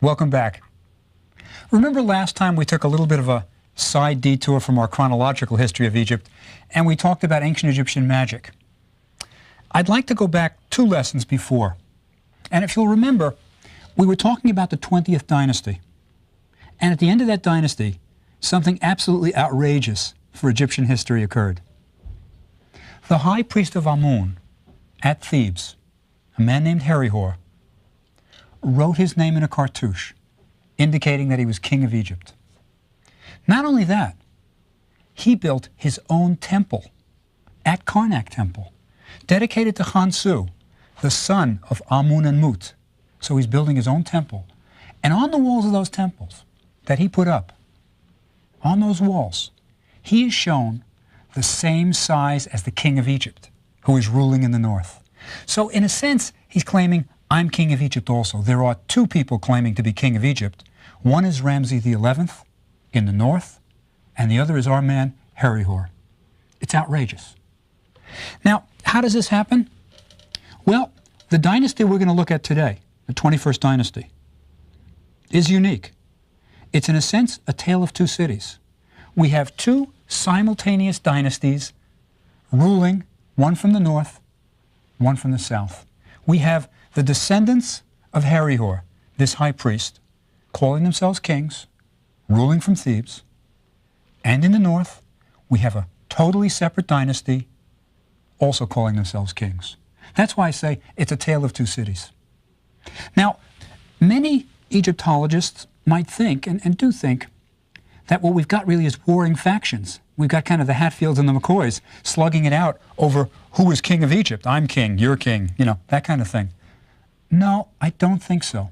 Welcome back. Remember last time we took a little bit of a side detour from our chronological history of Egypt, and we talked about ancient Egyptian magic. I'd like to go back 2 lessons before. And if you'll remember, we were talking about the 20th dynasty. And at the end of that dynasty, something absolutely outrageous for Egyptian history occurred. The high priest of Amun at Thebes, a man named Herihor, wrote his name in a cartouche, indicating that he was king of Egypt. Not only that, he built his own temple at Karnak Temple, dedicated to Khonsu, the son of Amun and Mut. So he's building his own temple. And on the walls of those temples that he put up, on those walls, he is shown the same size as the king of Egypt, who is ruling in the north. So in a sense, he's claiming, I'm king of Egypt also. There are 2 people claiming to be king of Egypt. One is Ramses XI in the north, and the other is our man, Herihor. It's outrageous. Now, how does this happen? Well, the dynasty we're going to look at today, the 21st dynasty, is unique. It's in a sense a tale of 2 cities. We have 2 simultaneous dynasties ruling, one from the north, one from the south. We have the descendants of Herihor, this high priest, calling themselves kings, ruling from Thebes. And in the north, we have a totally separate dynasty, also calling themselves kings. That's why I say it's a tale of 2 cities. Now, many Egyptologists might think, and do think, that what we've got really is warring factions. We've got kind of the Hatfields and the McCoys slugging it out over who is king of Egypt. I'm king, you're king, you know, that kind of thing. No, I don't think so.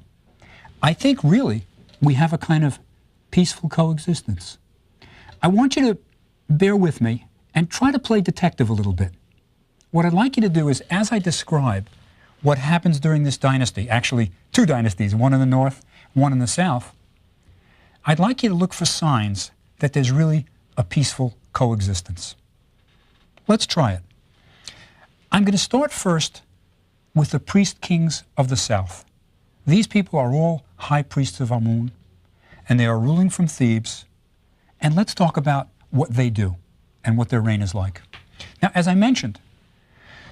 I think really we have a kind of peaceful coexistence. I want you to bear with me and try to play detective a little bit. What I'd like you to do is, as I describe what happens during this dynasty, actually 2 dynasties, one in the north, one in the south, I'd like you to look for signs that there's really a peaceful coexistence. Let's try it. I'm going to start first with the priest kings of the south. These people are all high priests of Amun, and they are ruling from Thebes. And let's talk about what they do and what their reign is like. Now, as I mentioned,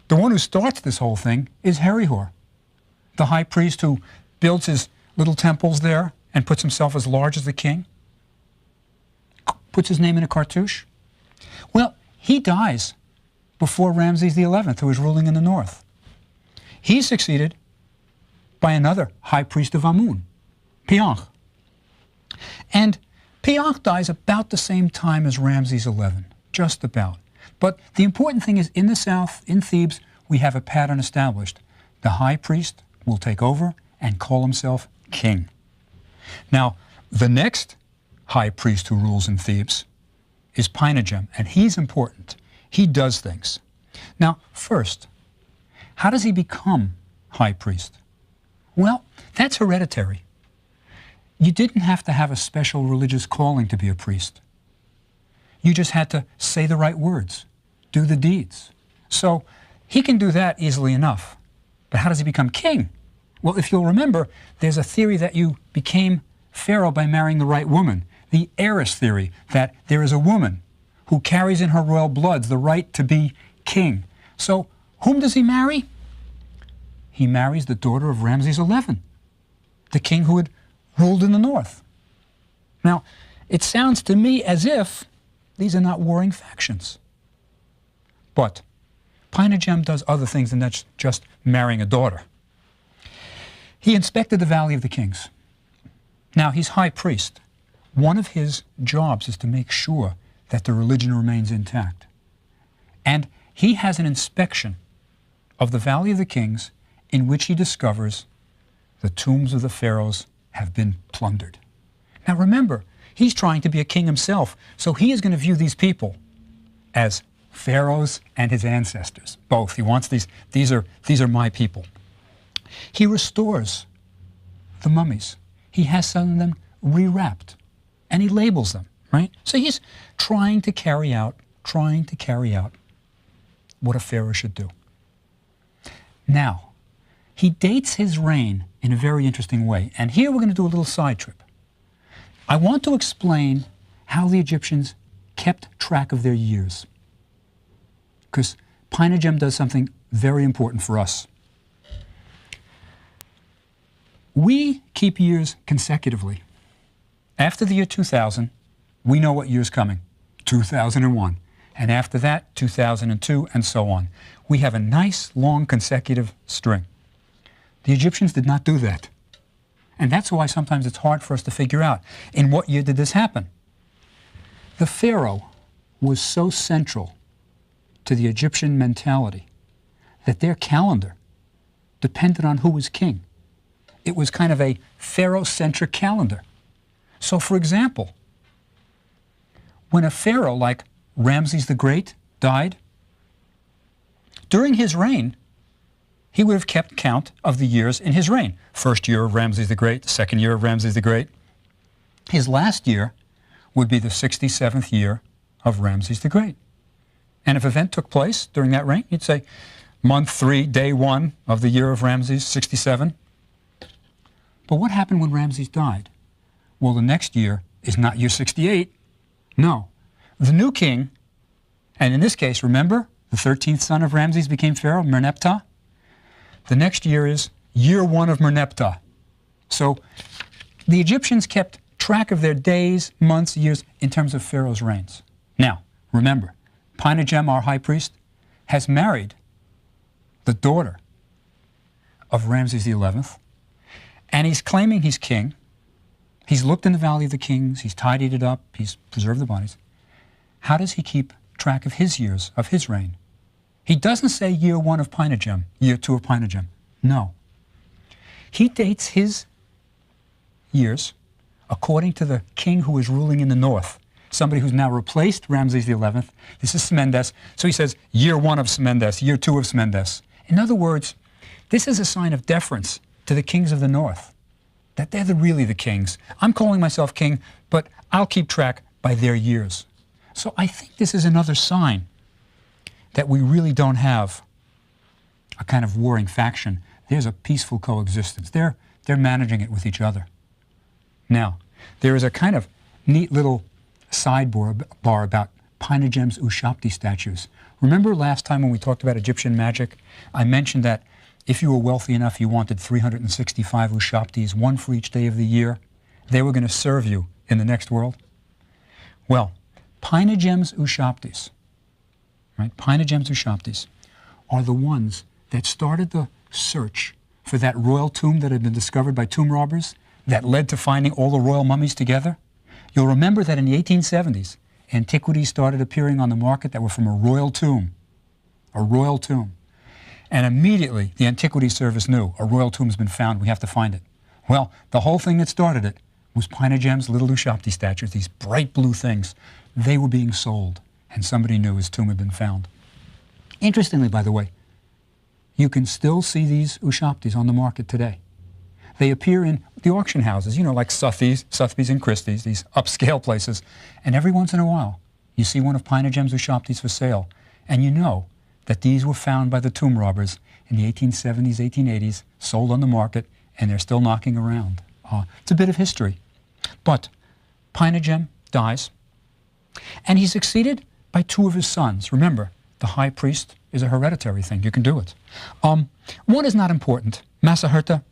the one who starts this whole thing is Herihor, the high priest who builds his little temples there and puts himself as large as the king, puts his name in a cartouche. Well, he dies before Ramses XI, who is ruling in the north. He's succeeded by another high priest of Amun, Pianch. And Pianch dies about the same time as Ramses XI, just about. But the important thing is, in the south, in Thebes, we have a pattern established. The high priest will take over and call himself king. Now, the next high priest who rules in Thebes is Pinagem, and he's important. He does things. Now, first, how does he become high priest? Well, that's hereditary. You didn't have to have a special religious calling to be a priest. You just had to say the right words, do the deeds. So he can do that easily enough. But how does he become king? Well, if you'll remember, there's a theory that you became pharaoh by marrying the right woman. The heiress theory, that there is a woman who carries in her royal blood the right to be king. So whom does he marry? He marries the daughter of Ramses XI, the king who had ruled in the north. Now, it sounds to me as if these are not warring factions. But Pinagem does other things than that's just marrying a daughter. He inspected the Valley of the Kings. Now, he's high priest. One of his jobs is to make sure that the religion remains intact. And he has an inspection of the Valley of the Kings in which he discovers the tombs of the pharaohs have been plundered. Now remember, he's trying to be a king himself, so he is going to view these people as pharaohs and his ancestors, both. He wants these are my people. He restores the mummies. He has some of them rewrapped, and he labels them, right? So he's trying to carry out what a pharaoh should do. Now, he dates his reign in a very interesting way. And here we're going to do a little side trip. I want to explain how the Egyptians kept track of their years, because Pinagem does something very important for us. We keep years consecutively. After the year 2000, we know what year's coming, 2001. And after that, 2002, and so on. We have a nice, long, consecutive string. The Egyptians did not do that. And that's why sometimes it's hard for us to figure out, in what year did this happen? The pharaoh was so central to the Egyptian mentality that their calendar depended on who was king. It was kind of a pharaoh-centric calendar. So, for example, when a pharaoh like Ramses the Great died, during his reign, he would have kept count of the years in his reign. First year of Ramses the Great, second year of Ramses the Great. His last year would be the 67th year of Ramses the Great. And if an event took place during that reign, you'd say, month 3, day 1 of the year of Ramses, 67. But what happened when Ramses died? Well, the next year is not year 68. No. The new king, and in this case, remember, the 13th son of Ramses became pharaoh, Merneptah. The next year is year 1 of Merneptah. So the Egyptians kept track of their days, months, years in terms of pharaoh's reigns. Now, remember, Pinagem, our high priest, has married the daughter of Ramses XI, and he's claiming he's king. He's looked in the Valley of the Kings, he's tidied it up, he's preserved the bodies. How does he keep track of his years, of his reign? He doesn't say year 1 of Pinagem, year 2 of Pinagem. No. He dates his years according to the king who is ruling in the north, somebody who's now replaced Ramses XI. This is Smendes. So he says year 1 of Smendes, year 2 of Smendes. In other words, this is a sign of deference to the kings of the north, that they're really the kings. I'm calling myself king, but I'll keep track by their years. So I think this is another sign that we really don't have a kind of warring faction. There's a peaceful coexistence. They're managing it with each other. Now, there is a kind of neat little sidebar about Pinagem's Ushapti statues. Remember last time when we talked about Egyptian magic, I mentioned that if you were wealthy enough, you wanted 365 Ushaptis, 1 for each day of the year. They were going to serve you in the next world. Well, Pinagem's Ushaptis, right? Pinagem's Ushaptis are the ones that started the search for that royal tomb that had been discovered by tomb robbers that led to finding all the royal mummies together. You'll remember that in the 1870s, antiquities started appearing on the market that were from a royal tomb. A royal tomb. And immediately, the Antiquities Service knew a royal tomb's been found, we have to find it. Well, the whole thing that started it was Pinagem's little Ushapti statues, these bright blue things. They were being sold, and somebody knew his tomb had been found. Interestingly, by the way, you can still see these Ushaptis on the market today. They appear in the auction houses, you know, like Sotheby's and Christie's, these upscale places. And every once in a while, you see one of Pinagem's Ushaptis for sale, and you know that these were found by the tomb robbers in the 1870s, 1880s, sold on the market, and they're still knocking around. It's a bit of history. But Pinagem dies, and he's succeeded by 2 of his sons. Remember, the high priest is a hereditary thing. You can do it. One is not important. Masaherta,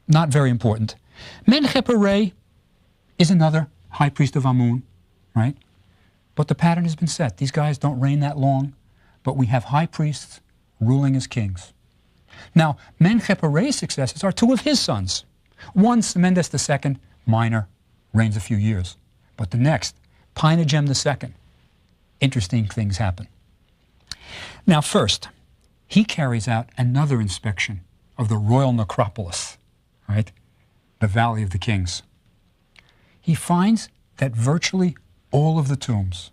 not very important. Menkhepere is another high priest of Amun, right? But the pattern has been set. These guys don't reign that long, but we have high priests ruling as kings. Now, Menkhpere's successors are 2 of his sons. One, Smendes II, minor, reigns a few years. But the next, Pinagem II, interesting things happen. Now first, he carries out another inspection of the royal necropolis, right? The Valley of the Kings. He finds that virtually all of the tombs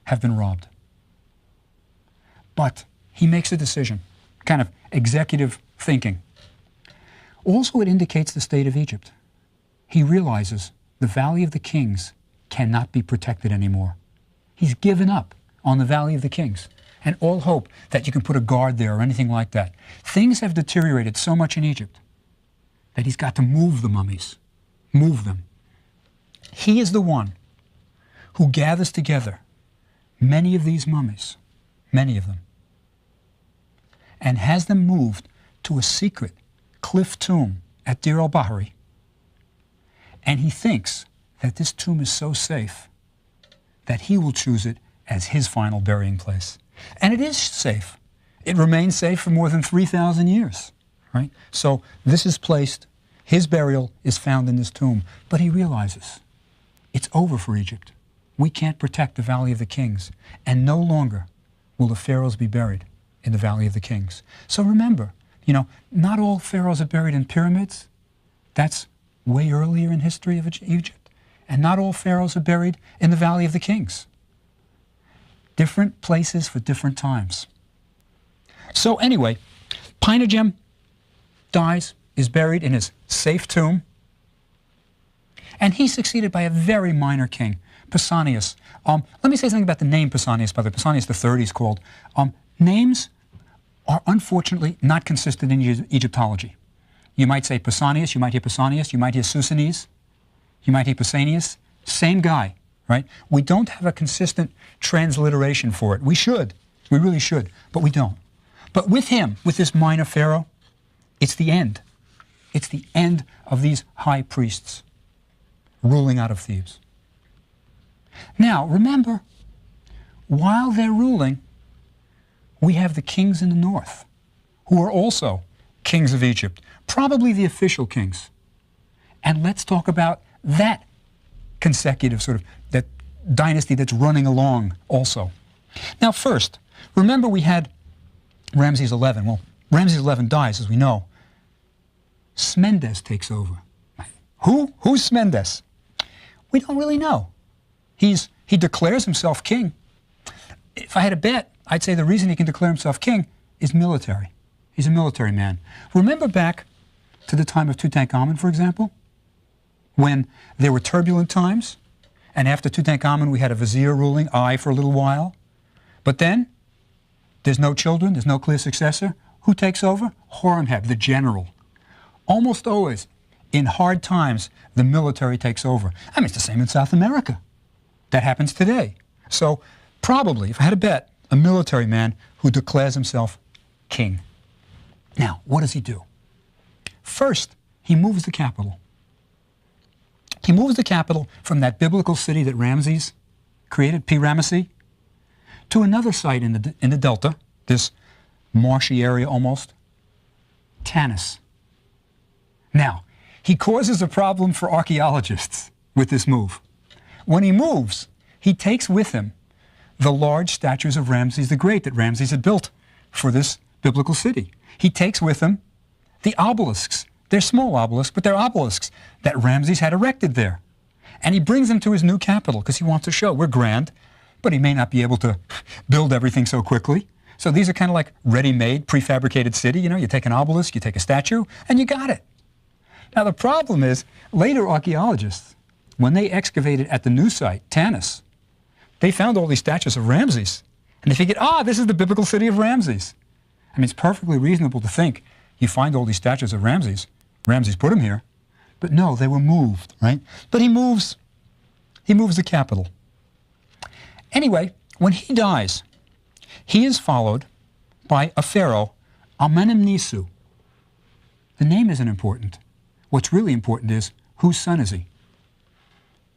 have been robbed. But he makes a decision, kind of executive thinking. Also, it indicates the state of Egypt. He realizes the Valley of the Kings cannot be protected anymore. He's given up on the Valley of the Kings. and all hope that you can put a guard there or anything like that. Things have deteriorated so much in Egypt that he's got to move the mummies, move them. He is the one who gathers together many of these mummies, many of them, and has them moved to a secret cliff tomb at Deir el-Bahari. And he thinks that this tomb is so safe that he will choose it as his final burying place. And it is safe. It remains safe for more than 3,000 years, right? So this is placed, his burial is found in this tomb, but he realizes it's over for Egypt. We can't protect the Valley of the Kings, and no longer will the pharaohs be buried in the Valley of the Kings. So remember, you know, not all pharaohs are buried in pyramids. That's way earlier in history of Egypt. And not all pharaohs are buried in the Valley of the Kings. Different places for different times. So anyway, Pinagem dies, is buried in his safe tomb, and he's succeeded by a very minor king, Pausanias. Let me say something about the name Pausanias, by the way. Pausanias III is called. Names are unfortunately not consistent in Egyptology. You might say Pausanias, you might hear Pausanias, you might hear Susanes, you might hear Pausanias. Same guy, right? We don't have a consistent transliteration for it. We should. We really should, but we don't. But with him, with this minor pharaoh, it's the end. It's the end of these high priests ruling out of Thebes. Now, remember, while they're ruling, we have the kings in the north, who are also kings of Egypt, probably the official kings. And let's talk about that consecutive sort of, that dynasty that's running along also. Now first, remember we had Ramses XI. Well, Ramses XI dies, as we know. Smendes takes over. Who's Smendes? We don't really know. He declares himself king. If I had a bet, I'd say the reason he can declare himself king is military. He's a military man. Remember back to the time of Tutankhamun, for example, when there were turbulent times, and after Tutankhamun we had a vizier ruling, for a little while. But then, there's no children, there's no clear successor. Who takes over? Horemheb, the general. Almost always, in hard times, the military takes over. I mean, it's the same in South America. That happens today. So, probably, if I had a bet, a military man who declares himself king. Now, what does he do? First, he moves the capital. He moves the capital from that biblical city that Ramses created, Pi-Ramesses, to another site in the delta, this marshy area almost, Tanis. Now, he causes a problem for archaeologists with this move. When he moves, he takes with him the large statues of Ramses the Great that Ramses had built for this biblical city. He takes with him the obelisks. They're small obelisks, but they're obelisks that Ramses had erected there. And he brings them to his new capital because he wants to show we're grand, but he may not be able to build everything so quickly. So these are kind of like ready-made, prefabricated city. You know, you take an obelisk, you take a statue, and you got it. Now the problem is, later archaeologists, when they excavated at the new site, Tanis, they found all these statues of Ramses. And they figured, this is the biblical city of Ramses. I mean, it's perfectly reasonable to think you find all these statues of Ramses. Ramses put them here. But no, they were moved, right? But he moves the capital. Anyway, when he dies, he is followed by a pharaoh, Amenemnisu. The name isn't important. What's really important is, whose son is he?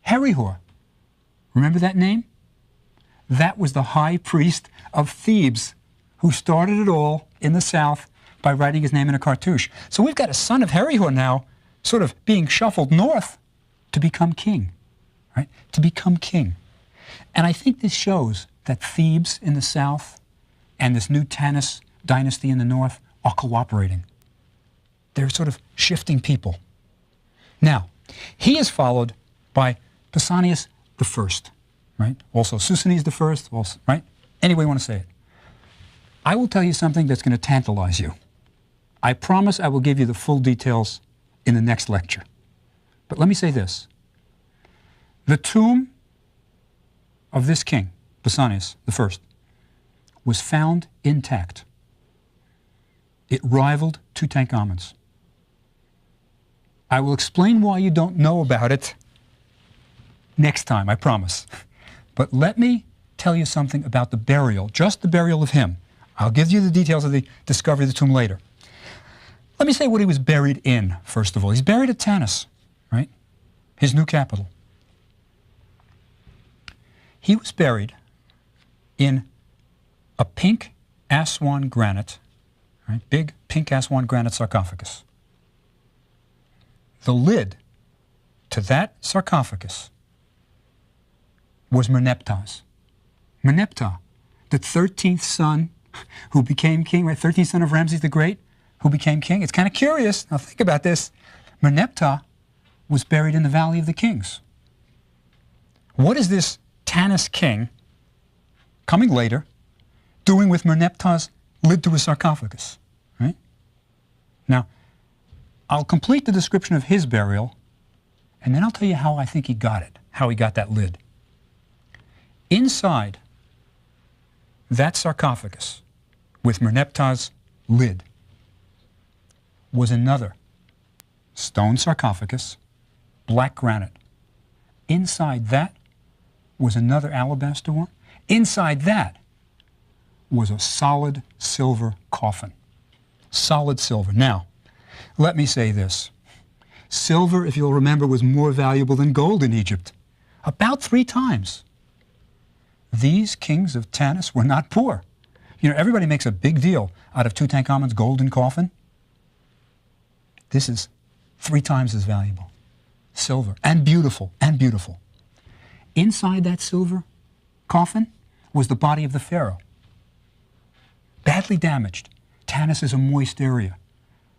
Herihor. Remember that name? That was the high priest of Thebes who started it all in the south by writing his name in a cartouche. So we've got a son of Herihor now sort of being shuffled north to become king, right? To become king. And I think this shows that Thebes in the south and this new Tanis dynasty in the north are cooperating. They're sort of shifting people. Now, he is followed by Pausanias I, right? Also Susanes I, also, right? Any way you want to say it. I will tell you something that's going to tantalize you. I promise I will give you the full details in the next lecture. But let me say this. The tomb of this king, Pausanias I, was found intact. It rivaled Tutankhamun's. I will explain why you don't know about it next time, I promise. But let me tell you something about the burial, just the burial of him. I'll give you the details of the discovery of the tomb later. Let me say what he was buried in, first of all. He's buried at Tanis, right? His new capital. He was buried in a pink Aswan granite, right? Big pink Aswan granite sarcophagus. The lid to that sarcophagus was Merneptah's. Merneptah, the 13th son who became king, right? 13th son of Ramses the Great, who became king. It's kind of curious. Now think about this. Merneptah was buried in the Valley of the Kings. What is this Tanis king, coming later, doing with Merneptah's lid to his sarcophagus? Right? Now, I'll complete the description of his burial, and then I'll tell you how I think he got it, how he got that lid. Inside that sarcophagus, with Merneptah's lid, was another stone sarcophagus, black granite. Inside that was another alabaster one. Inside that was a solid silver coffin. Solid silver. Now, let me say this. Silver, if you'll remember, was more valuable than gold in Egypt. About 3 times. These kings of Tanis were not poor. You know, everybody makes a big deal out of Tutankhamun's golden coffin. This is 3 times as valuable. Silver. And beautiful. And beautiful. Inside that silver coffin was the body of the pharaoh. Badly damaged. Tanis is a moist area.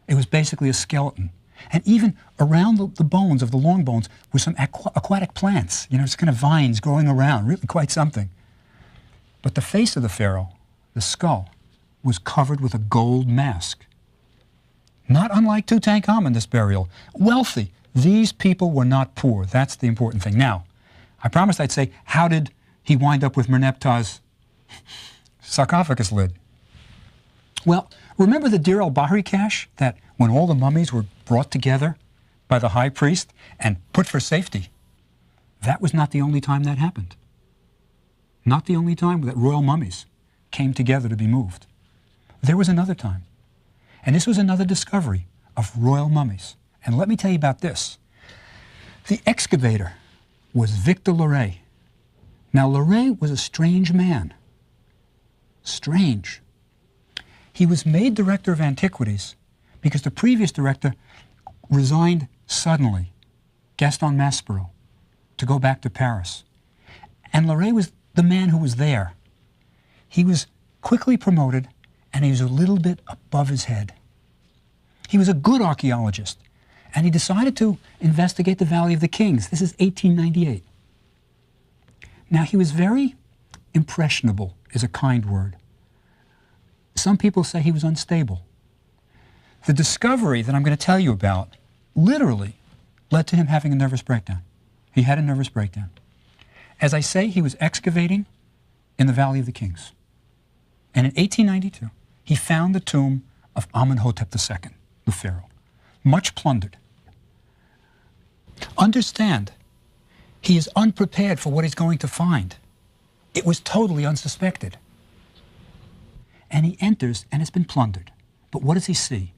It was basically a skeleton. And even around the bones of the long bones were some aquatic plants. You know, it's kind of vines growing around. Really quite something. But the face of the pharaoh, the skull, was covered with a gold mask. Not unlike Tutankhamun, this burial. Wealthy. These people were not poor. That's the important thing. Now, I promised I'd say, how did he wind up with Merneptah's sarcophagus lid? Well, remember the Deir el-Bahri cache, that when all the mummies were brought together by the high priest and put for safety? That was not the only time that happened. Not the only time that royal mummies came together to be moved. There was another time. And this was another discovery of royal mummies. And let me tell you about this. The excavator was Victor Larrey. Now, Larrey was a strange man. Strange. He was made director of antiquities because the previous director resigned suddenly, Gaston Maspero, to go back to Paris. And Larrey was the man who was there. He was quickly promoted, and he was a little bit above his head. He was a good archaeologist, and he decided to investigate the Valley of the Kings. This is 1898. Now, he was very impressionable, is a kind word. Some people say he was unstable. The discovery that I'm going to tell you about literally led to him having a nervous breakdown. He had a nervous breakdown. As I say, he was excavating in the Valley of the Kings. And in 1892, he found the tomb of Amenhotep II, the pharaoh, much plundered. Understand, he is unprepared for what he's going to find. It was totally unsuspected. And he enters, and it's been plundered. But what does he see?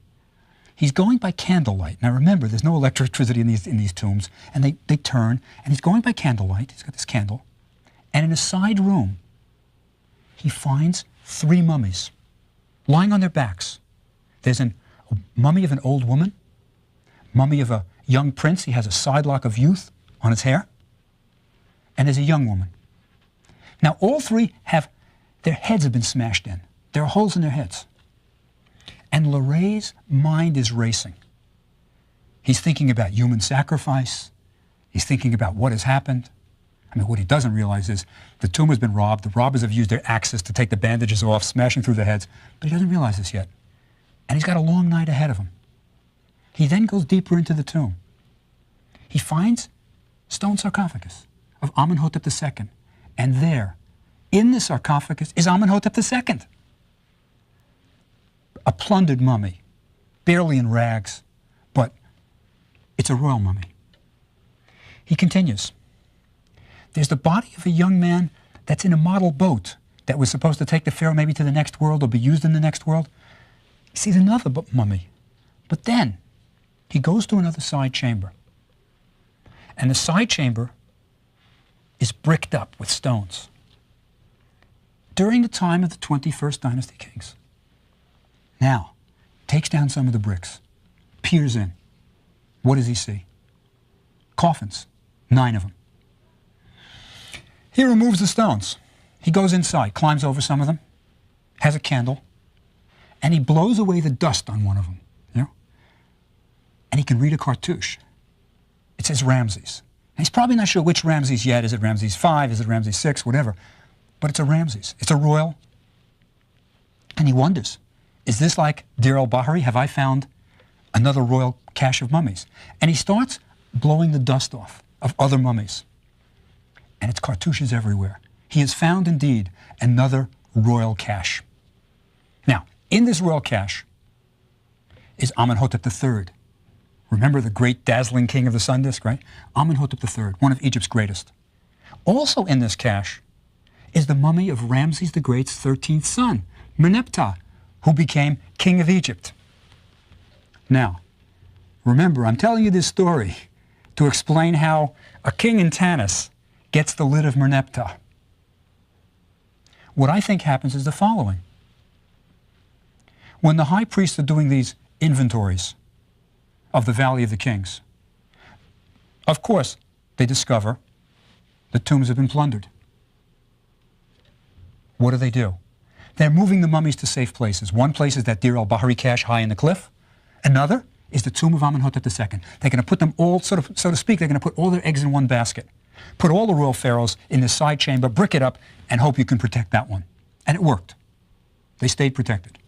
He's going by candlelight. Now remember, there's no electricity in these tombs, and they turn, and he's going by candlelight. He's got this candle. And in a side room, he finds 3 mummies lying on their backs. There's a mummy of an old woman, mummy of a young prince. He has a side lock of youth on his hair. And there's a young woman. Now all 3 their heads have been smashed in. There are holes in their heads. And Larrey's mind is racing. He's thinking about human sacrifice. He's thinking about what has happened. I mean, what he doesn't realize is the tomb has been robbed. The robbers have used their axes to take the bandages off, smashing through the heads. But he doesn't realize this yet. And he's got a long night ahead of him. He then goes deeper into the tomb. He finds stone sarcophagus of Amenhotep II. And there, in the sarcophagus is Amenhotep II. A plundered mummy, barely in rags, but it's a royal mummy. He continues. There's the body of a young man that's in a model boat that was supposed to take the pharaoh maybe to the next world or be used in the next world. He sees another mummy. But then he goes to another side chamber. And the side chamber is bricked up with stones. During the time of the 21st Dynasty kings. Now, takes down some of the bricks, peers in. What does he see? Coffins, 9 of them. He removes the stones. He goes inside, climbs over some of them, has a candle, and he blows away the dust on one of them, you know? And he can read a cartouche. It says Ramses. And he's probably not sure which Ramses yet. Is it Ramses V? Is it Ramses VI? Whatever. But it's a Ramses. It's a royal. And he wonders, is this like Deir el-Bahari? Have I found another royal cache of mummies? And he starts blowing the dust off of other mummies. And it's cartouches everywhere. He has found, indeed, another royal cache. Now, in this royal cache is Amenhotep III. Remember the great dazzling king of the sun disk, right? Amenhotep III, one of Egypt's greatest. Also in this cache is the mummy of Ramses the Great's 13th son, Merneptah, who became king of Egypt. Now, remember, I'm telling you this story to explain how a king in Tanis gets the lid of Merneptah. What I think happens is the following. When the high priests are doing these inventories of the Valley of the Kings, of course, they discover the tombs have been plundered. What do? They're moving the mummies to safe places. One place is that Deir el-Bahari cache high in the cliff. Another is the tomb of Amenhotep II. They're going to put them all, so to speak, they're going to put all their eggs in one basket. Put all the royal pharaohs in this side chamber, brick it up, and hope you can protect that one. And it worked. They stayed protected.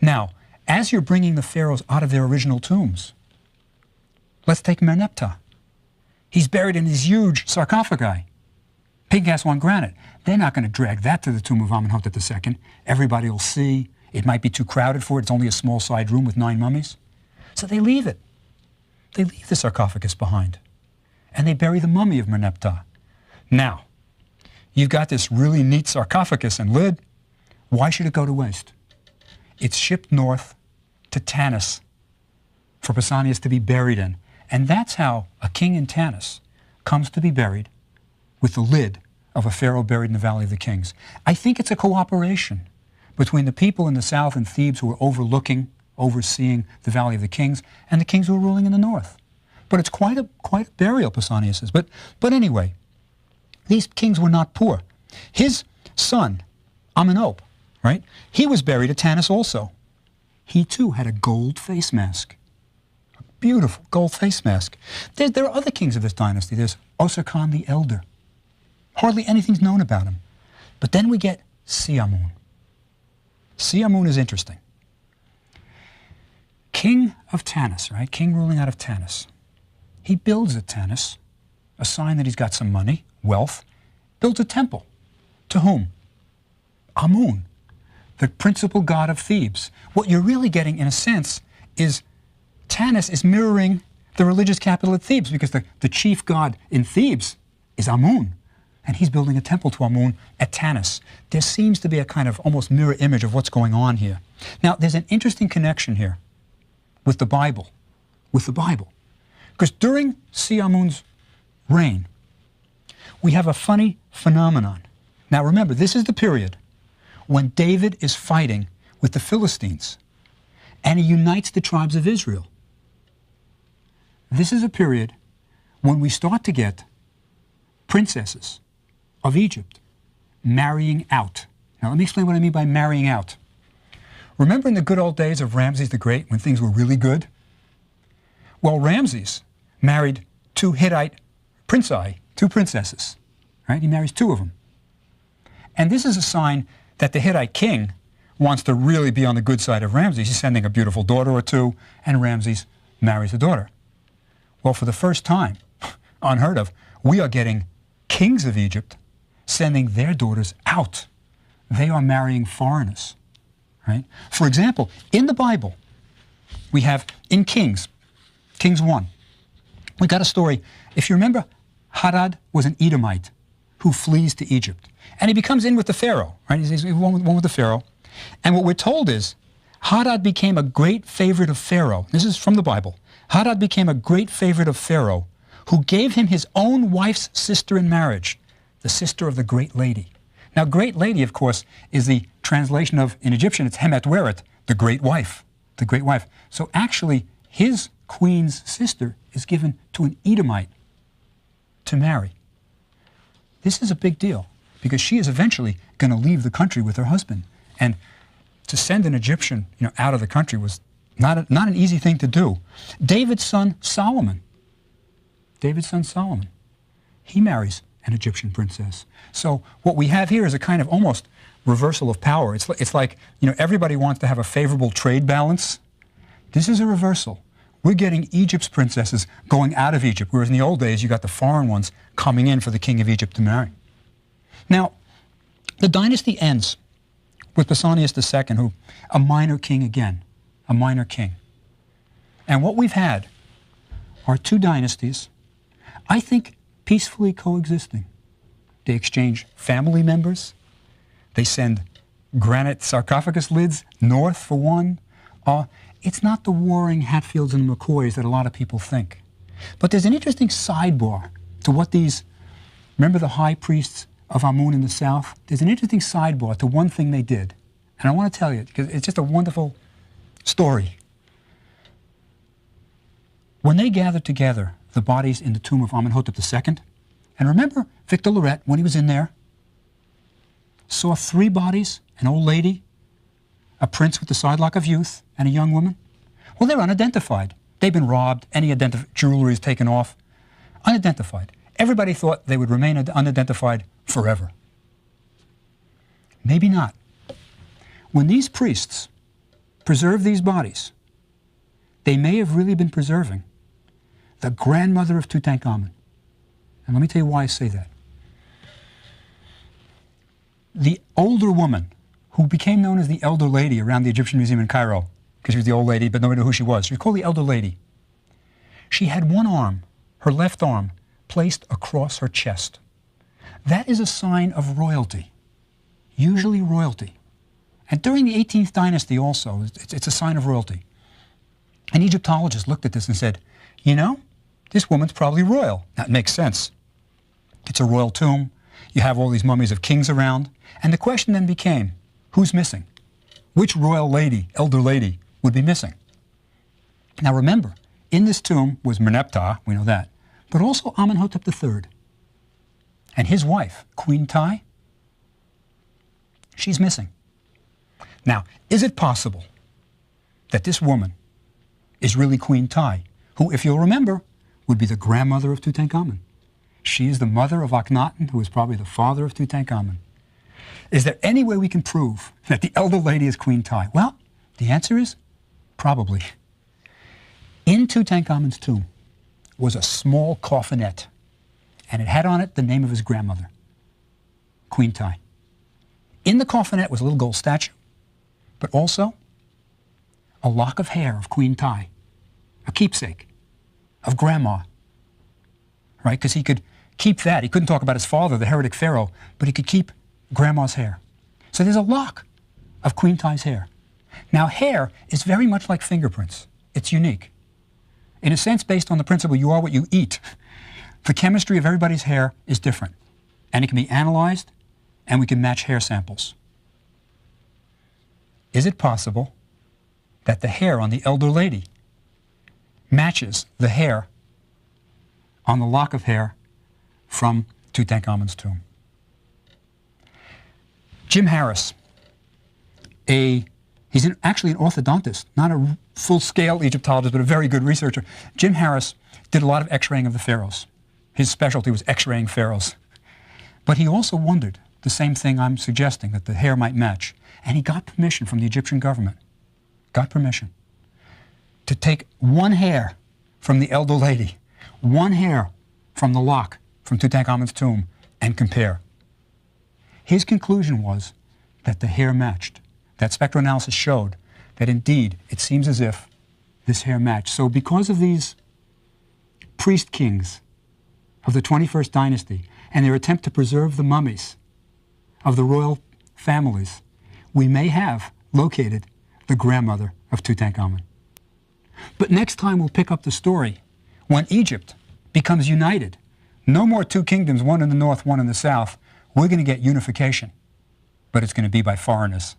Now, as you're bringing the pharaohs out of their original tombs, let's take Merneptah. He's buried in these huge sarcophagi, pig-cast one granite. They're not going to drag that to the tomb of Amenhotep II. Everybody will see. It might be too crowded for it. It's only a small side room with 9 mummies. So they leave it. They leave the sarcophagus behind. And they bury the mummy of Merneptah. Now, you've got this really neat sarcophagus and lid. Why should it go to waste? It's shipped north to Tanis for Pausanias to be buried in. And that's how a king in Tanis comes to be buried with the lid of a pharaoh buried in the Valley of the Kings. I think it's a cooperation between the people in the south and Thebes who are overseeing the Valley of the Kings, and the kings who are ruling in the north. But it's quite a burial, Pausanias says. But anyway, these kings were not poor. His son, Amenhotep, right? He was buried at Tanis also. He too had a gold face mask. A beautiful gold face mask. There are other kings of this dynasty. There's Osir Khan the Elder. Hardly anything's known about him. But then we get Siamun. Siamun is interesting. King of Tanis, right? King ruling out of Tanis. He builds at Tanis, a sign that he's got some money, wealth, builds a temple. To whom? Amun, the principal god of Thebes. What you're really getting, in a sense, is Tanis is mirroring the religious capital of Thebes, because the chief god in Thebes is Amun. And he's building a temple to Amun at Tanis. There seems to be a kind of almost mirror image of what's going on here. Now, there's an interesting connection here with the Bible. Because during Siamun's reign, we have a funny phenomenon. Now remember, this is the period when David is fighting with the Philistines, and he unites the tribes of Israel. This is a period when we start to get princesses of Egypt marrying out. Now let me explain what I mean by marrying out. Remember in the good old days of Ramses the Great, when things were really good? Well, Ramses married 2 Hittite princeai, 2 princesses, right? He marries 2 of them. And this is a sign that the Hittite king wants to really be on the good side of Ramses. He's sending a beautiful daughter or 2, and Ramses marries a daughter. Well, for the first time, unheard of, we are getting kings of Egypt sending their daughters out. They are marrying foreigners, right? For example, in the Bible, we have in Kings 1, we got a story. If you remember, Hadad was an Edomite who flees to Egypt. And he becomes in with the Pharaoh, right? He's one with the Pharaoh. And what we're told is, Hadad became a great favorite of Pharaoh. This is from the Bible. Hadad became a great favorite of Pharaoh, who gave him his own wife's sister in marriage, the sister of the great lady. Now, great lady, of course, is the translation of, in Egyptian, it's Hemet Weret, the great wife, the great wife. So actually, his queen's sister is given to an Edomite to marry. This is a big deal, because she is eventually going to leave the country with her husband. And to send an Egyptian, out of the country was not an easy thing to do. David's son Solomon, he marries an Egyptian princess. So what we have here is a kind of almost reversal of power. It's like, everybody wants to have a favorable trade balance. This is a reversal. We're getting Egypt's princesses going out of Egypt, whereas in the old days you got the foreign ones coming in for the king of Egypt to marry. Now, the dynasty ends with Pausanias II, who, a minor king again, a minor king. And what we've had are two dynasties, I think, peacefully coexisting. They exchange family members. They send granite sarcophagus lids north for one. It's not the warring Hatfields and McCoys that a lot of people think. But there's an interesting sidebar to what these, remember the high priests of Amun in the south? There's an interesting sidebar to one thing they did. And I want to tell you, because it's just a wonderful story. When they gathered together the bodies in the tomb of Amenhotep II, and remember Victor Loret, when he was in there, saw three bodies, an old lady, a prince with the sidelock of youth, and a young woman. Well, they're unidentified. They've been robbed. Any jewelry is taken off. Unidentified. Everybody thought they would remain unidentified forever. Maybe not. When these priests preserve these bodies, they may have really been preserving the grandmother of Tutankhamun. And let me tell you why I say that. The older woman, who became known as the Elder Lady around the Egyptian Museum in Cairo, because she was the old lady, but nobody knew who she was. She was called the Elder Lady. She had one arm, her left arm, placed across her chest. That is a sign of royalty, usually royalty. And during the 18th dynasty also, it's a sign of royalty. An Egyptologist looked at this and said, this woman's probably royal. That makes sense. It's a royal tomb. You have all these mummies of kings around. And the question then became, who's missing? Which royal lady, elder lady, would be missing? Now remember, in this tomb was Merneptah, we know that, but also Amenhotep III. And his wife, Queen Tai, she's missing. Now, is it possible that this woman is really Queen Tai, who, if you'll remember, would be the grandmother of Tutankhamun? She is the mother of Akhenaten, who is probably the father of Tutankhamun. Is there any way we can prove that the elder lady is Queen Tai? Well, the answer is probably. In Tutankhamun's tomb was a small coffinette, and it had on it the name of his grandmother, Queen Tai. In the coffinette was a little gold statue, but also a lock of hair of Queen Tai, a keepsake of Grandma, right? Because he could keep that. He couldn't talk about his father, the heretic pharaoh, but he could keep Grandma's hair. So there's a lock of Queen Tai's hair. Now, hair is very much like fingerprints. It's unique. In a sense, based on the principle you are what you eat, the chemistry of everybody's hair is different. And it can be analyzed, and we can match hair samples. Is it possible that the hair on the elder lady matches the hair on the lock of hair from Tutankhamun's tomb? Jim Harris, he's actually an orthodontist, not a full-scale Egyptologist, but a very good researcher. Jim Harris did a lot of x-raying of the pharaohs. His specialty was x-raying pharaohs. But he also wondered the same thing I'm suggesting, that the hair might match. And he got permission from the Egyptian government, got permission to take one hair from the elder lady, one hair from the lock from Tutankhamun's tomb, and compare. His conclusion was that the hair matched. That spectral analysis showed that indeed it seems as if this hair matched. So because of these priest kings of the 21st dynasty and their attempt to preserve the mummies of the royal families, we may have located the grandmother of Tutankhamun. But next time we'll pick up the story when Egypt becomes united. No more two kingdoms, one in the north, one in the south. We're going to get unification, but it's going to be by foreigners.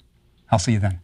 I'll see you then.